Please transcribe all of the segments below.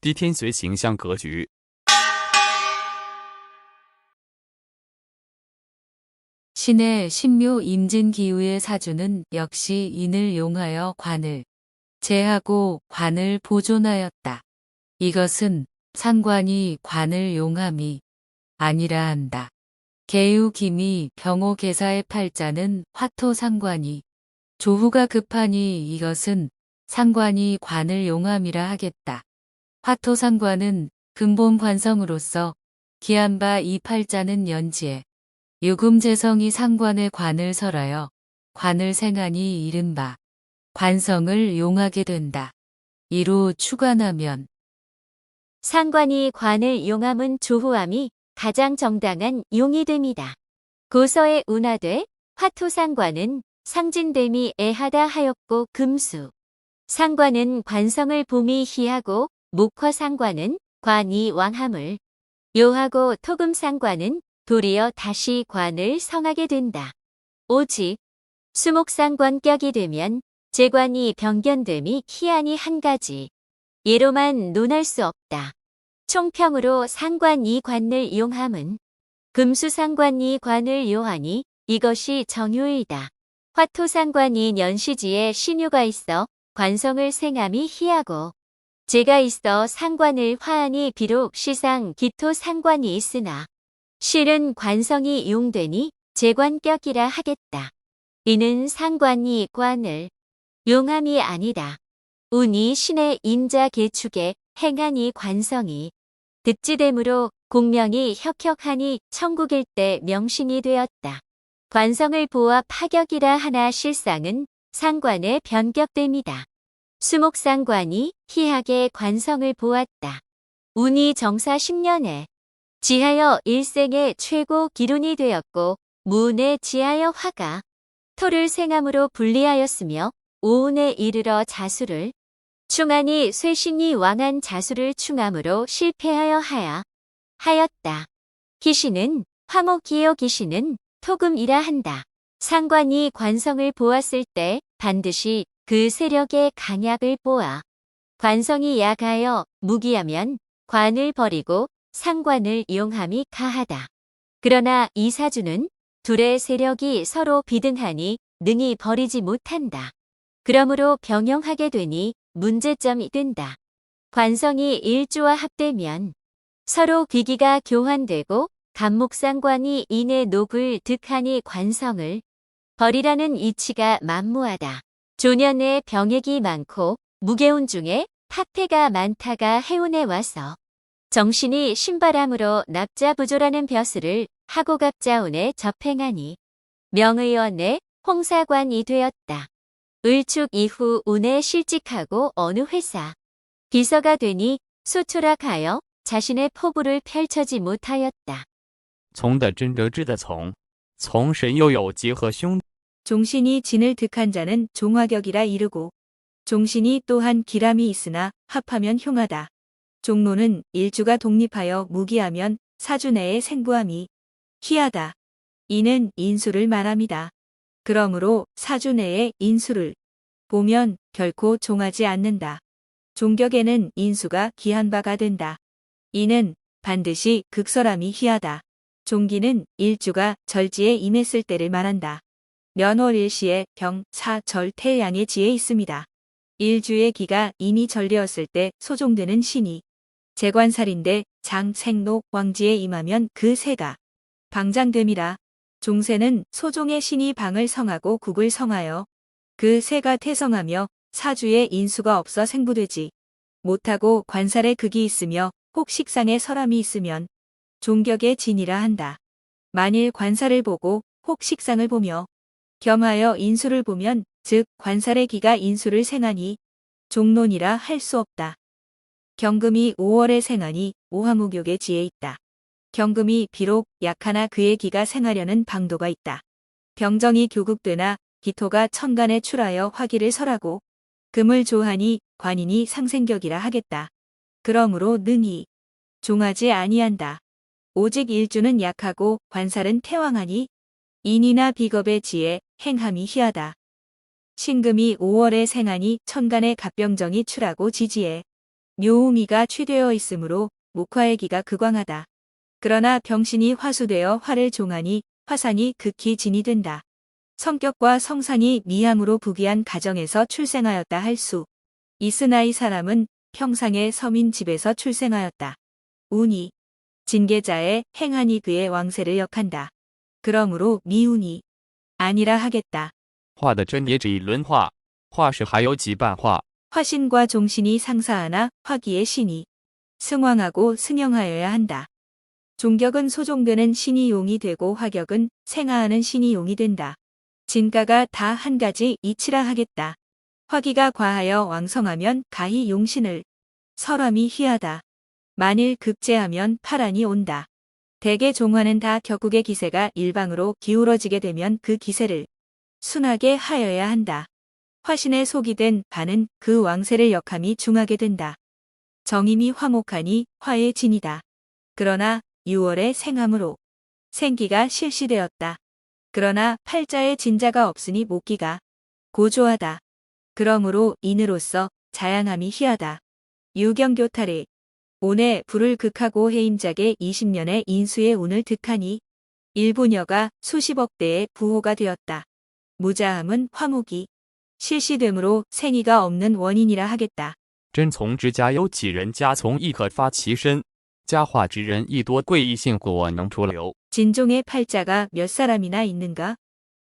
低天随形象格局。 신의 신묘 임진기후의 사주는 역시 인을 용하여 관을 제하고 관을 보존하였다. 이것은 상관이 관을 용함이 아니라 한다. 계유김이 병호계사의 팔자는 화토상관이 조후가 급하니 이것은 상관이 관을 용함이라 하겠다. 화토상관은 근본 관성으로서 기한 바 이 팔자는 연지에 유금재성이 상관의 관을 설하여 관을 생하니 이른바 관성을 용하게 된다. 이로 추관하면 상관이 관을 용함은 조후함이 가장 정당한 용이 됨이다. 고서에 운하되 화토상관은 상진됨이 애하다 하였고 금수. 상관은 관성을 봄이 희하고 목화상관은 관이 왕함을 요하고 토금상관은 도리어 다시 관을 성하게 된다. 오직 수목상관격이 되면 재관이 병견됨이 희한이 한 가지. 예로만 논할 수 없다. 총평으로 상관이 관을 용함은 금수상관이 관을 요하니 이것이 정효이다. 화토상관이 년시지에 신유가 있어 관성을 생함이 희하고 재가 있어 상관을 화하니 비록 시상 기토상관이 있으나 실은 관성이 용되니 재관격이라 하겠다. 이는 상관이 관을 용함이 아니다. 운이 신의 인자 계축에 행하니 관성이 득지됨으로 공명이 혁혁하니 천국일 때 명신이 되었다. 관성을 보아 파격이라 하나 실상은 상관의 변격됨이다. 수목상관이 희하게 관성을 보았다. 운이 정사 10년에 지하여 일생의 최고 기론이 되었고 무운에 지하여 화가 토를 생함으로 불리하였으며 오운에 이르러 자수를 충하니 쇠신이 왕한 자수를 충함으로 실패하여 하였다. 기신은 화목기요 기신은 토금이라 한다. 상관이 관성을 보았을 때 반드시 그 세력의 강약을 보아 관성이 약하여 무기하면 관을 버리고 상관을 용함이 가하다. 그러나 이 사주는 둘의 세력이 서로 비등하니 능히 버리지 못한다. 그러므로 병영하게 되니 문제점이 된다. 관성이 일주와 합되면 서로 귀기가 교환되고 간목상관이 인의 녹을 득하니 관성을 버리라는 이치가 만무하다. 조년에 병액이 많고 무개운 중에 탁태가 많다가 해운에 와서 정신이 신바람으로 납자부조라는 벼슬을 하고갑자운에 접행하니 명의원의 홍사관이 되었다. 을축 이후 운에 실직하고 어느 회사 비서가 되니 수초락하여 자신의 포부를 펼쳐지 못하였다. 从的真得知的从，从神又有结合兄。 종신이 진을 득한 자는 종화격이라 이르고 종신이 또한 기람이 있으나 합하면 흉하다. 종로는 일주가 독립하여 무기하면 사주 내에 생부함이 희하다. 이는 인수를 말합니다. 그러므로 사주 내에 인수를 보면 결코 종하지 않는다. 종격에는 인수가 기한 바가 된다. 이는 반드시 극설함이 희하다. 종기는 일주가 절지에 임했을 때를 말한다. 면월 일시에 병, 사, 절, 태양의 지에 있습니다. 일주의 기가 이미 절되었을 때 소종되는 신이 재관살인데 장, 생록, 왕지에 임하면 그 새가 방장됨이라. 종세는 소종의 신이 방을 성하고 국을 성하여 그 새가 태성하며 사주에 인수가 없어 생부되지 못하고 관살에 극이 있으며 혹 식상에 설함이 있으면 종격의 진이라 한다. 만일 관살을 보고 혹 식상을 보며 겸하여 인수를 보면 즉 관살의 기가 인수를 생하니 종론이라 할 수 없다. 경금이 5월에 생하니 오화무격의 지에 있다. 경금이 비록 약하나 그의 기가 생하려는 방도가 있다. 병정이 교국되나 기토가 천간에 출하여 화기를 설하고 금을 조하니 관인이 상생격이라 하겠다. 그러므로 능히 종하지 아니한다. 오직 일주는 약하고 관살은 태왕하니 인이나 비겁의 지에 행함이 희하다. 신금이 5월에 생하니 천간에 갑병정이 출하고 지지에 묘우미가 취되어 있으므로 목화의 기가 극왕하다. 그러나 병신이 화수되어 화를 종하니 화상이 극히 진이 된다. 성격과 성상이 미함으로 부귀한 가정에서 출생하였다 할 수 있으나 이 사람은 평상의 서민 집에서 출생하였다. 운이 진계자의 행한이 그의 왕세를 역한다. 그러므로 미운이 아니라 하겠다. 画的真也只一轮画，画是还有几瓣画。 화신과 종신이 상사하나 화기의 신이 승왕하고 승영하여야 한다. 종격은 소종되는 신이 용이 되고 화격은 생하하는 신이 용이 된다. 진가가 다 한 가지 이치라 하겠다. 화기가 과하여 왕성하면 가히 용신을 설함이 희하다. 만일 급제하면 파란이 온다. 대개 종화는 다 격국의 기세가 일방으로 기울어지게 되면 그 기세를 순하게 하여야 한다. 화신에 속이 된 반은 그 왕세를 역함이 중하게 된다. 정임이 화목하니 화의 진이다. 그러나 6월에 생함으로 생기가 실시되었다. 그러나 팔자에 진자가 없으니 목기가 고조하다. 그러므로 인으로서 자양함이 희하다. 유경교탈에 온에 불을 극하고 해임작의 20년의 인수의 운을 득하니 일본여가 수십억 대의 부호가 되었다. 무자함은 화목이 실시되므로 생이가 없는 원인이라 하겠다. 真从之家有几人家从亦可发其身，家化之人亦多贵异性果能出流。 진종의 팔자가 몇 사람이나 있는가?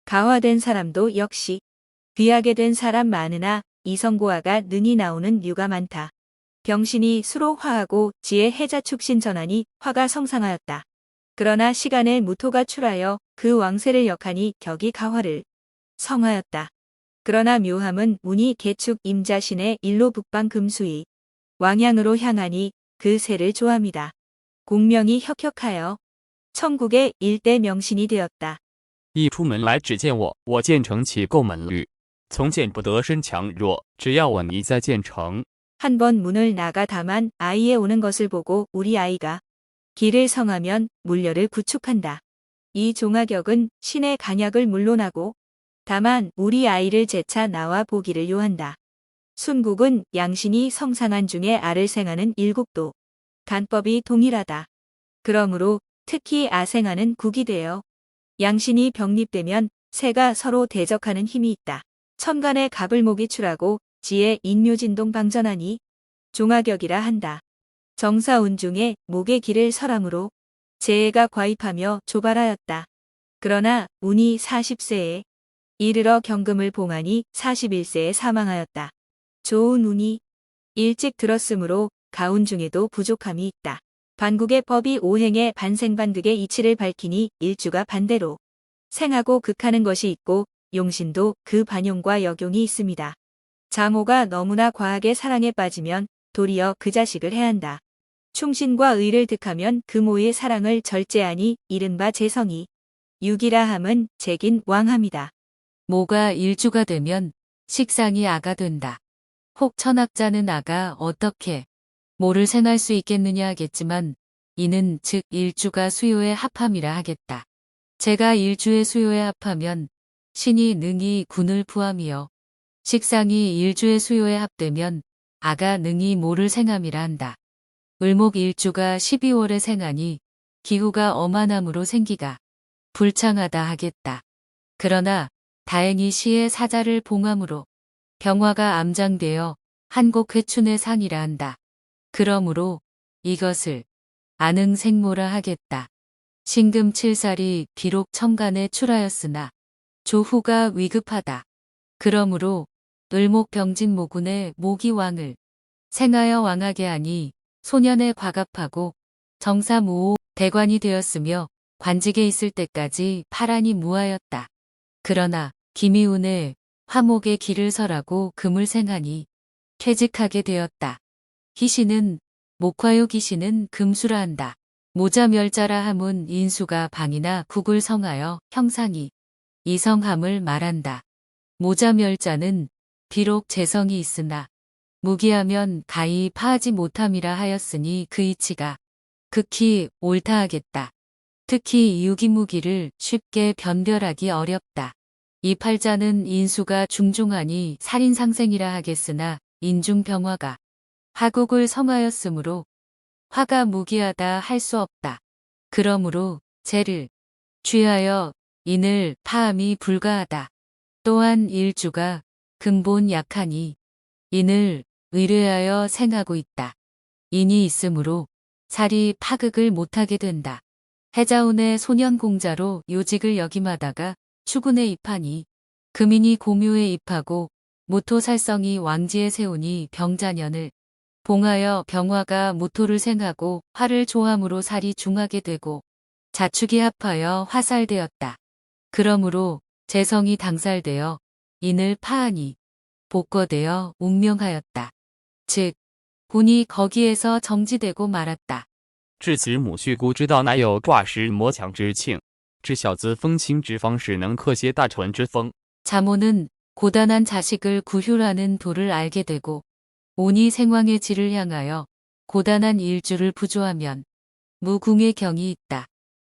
가화된 사람도 역시 귀하게 된 사람 많으나 이성고화가 능히 나오는 류가 많다. 병신이 수로 화하고 지혜 해자 축신 전하니 화가 성상하였다. 그러나 시간에 무토가 출하여 그 왕세를 역하니 격이 가화를 성하였다. 그러나 묘함은 운이 개축 임자신의 일로 북방 금수이 왕향으로 향하니 그 세를 조합니다. 공명이 혁혁하여 천국의 일대 명신이 되었다. 一出门来只见我，我建成起构门律，从见不得身强弱，只要我你在建成。 한 번 문을 나가 다만 아이의 오는 것을 보고 우리 아이가 길을 성하면 물려를 구축한다. 이 종화격은 신의 간약을 물론하고 다만 우리 아이를 재차 나와 보기를 요한다. 순국은 양신이 성상한 중에 알을 생하는 일국도 간법이 동일하다. 그러므로 특히 아생하는 국이 되어 양신이 병립되면 새가 서로 대적하는 힘이 있다. 천간에 갑을목이 출하고 지혜 인묘진동 방전하니 종화격이라 한다. 정사운 중에 목의 길을 설함으로 재해가 과입하며 조발하였다. 그러나 운이 40세에 이르러 경금을 봉하니 41세에 사망하였다. 좋은 운이 일찍 들었으므로 가운 중에도 부족함이 있다. 반국의 법이 오행의 반생반득의 이치를 밝히니 일주가 반대로 생하고 극하는 것이 있고 용신도 그 반용과 역용이 있습니다. 장호가 너무나 과하게 사랑에 빠지면 도리어 그 자식을 해한다. 충신과 의를 득하면 그 모의 사랑을 절제하니 이른바 재성이 육이라 함은 재긴 왕함이다. 모가 일주가 되면 식상이 아가 된다. 혹 천학자는 아가 어떻게 모를 생할 수 있겠느냐 하겠지만 이는 즉 일주가 수요에 합함이라 하겠다. 제가 일주의 수요에 합하면 신이 능히 군을 부함이요. 식상이 일주의 수요에 합되면 아가 능히 모를 생함이라 한다. 을목 일주가 12월에 생하니 기후가 엄한함으로 생기가 불창하다 하겠다. 그러나 다행히 시의 사자를 봉함으로 병화가 암장되어 한곡회춘의 상이라 한다. 그러므로 이것을 안흥생모라 하겠다. 신금 7살이 비록 천간에 출하였으나 조후가 위급하다. 그러므로 을목병진모군의 모기 왕을 생하여 왕하게 하니 소년에 과갑하고 정사무호 대관이 되었으며 관직에 있을 때까지 파란이 무하였다. 그러나 김이운에 화목의 길을 설하고 금을 생하니 퇴직하게 되었다. 희신은 목화요 기신은 금수라 한다. 모자멸자라 함은 인수가 방이나 국을 성하여 형상이 이성함을 말한다. 모자멸자는 비록 재성이 있으나 무기하면 가히 파하지 못함이라 하였으니 그 이치가 극히 옳다 하겠다. 특히 유기무기를 쉽게 변별하기 어렵다. 이 팔자는 인수가 중종하니 살인상생이라 하겠으나 인중병화가 하국을 성하였으므로 화가 무기하다 할 수 없다. 그러므로 재를 취하여 인을 파함이 불가하다. 또한 일주가 근본 약하니 인을 의뢰하여 생하고 있다. 인이 있으므로 살이 파극을 못하게 된다. 해자운의 소년공자로 요직을 역임하다가 추군에 입하니 금인이 공유에 입하고 무토살성이 왕지에 세우니 병자년을 봉하여 병화가 무토를 생하고 화를 조함으로 살이 중하게 되고 자축이 합하여 화살되었다. 그러므로 재성이 당살되어 인을 파하니 복거되어 운명하였다. 즉 군이 거기에서 정지되고 말았다. 至此母婿姑知道乃有卦石魔强之庆，知小子风清之方使能克些大纯之风。 자모는 고단한 자식을 구휼하는 도를 알게 되고 온이 생왕의 질을 향하여 고단한 일주를 부조하면 무궁의 경이 있다.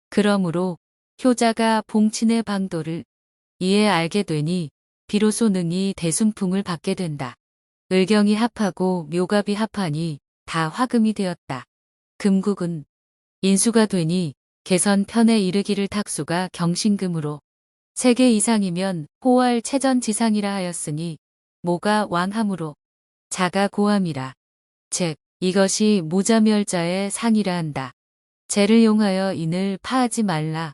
그러므로 효자가 봉친의 방도를 이에 알게 되니 비로소 능히 대순풍을 받게 된다. 을경이 합하고 묘갑이 합하니 다 화금이 되었다. 금국은 인수가 되니 개선 편에 이르기를 탁수가 경신금으로 3개 이상이면 호월 체전지상이라 하였으니 모가 왕함으로 자가 고함이라. 즉 이것이 모자멸자의 상이라 한다. 재를 용하여 인을 파하지 말라.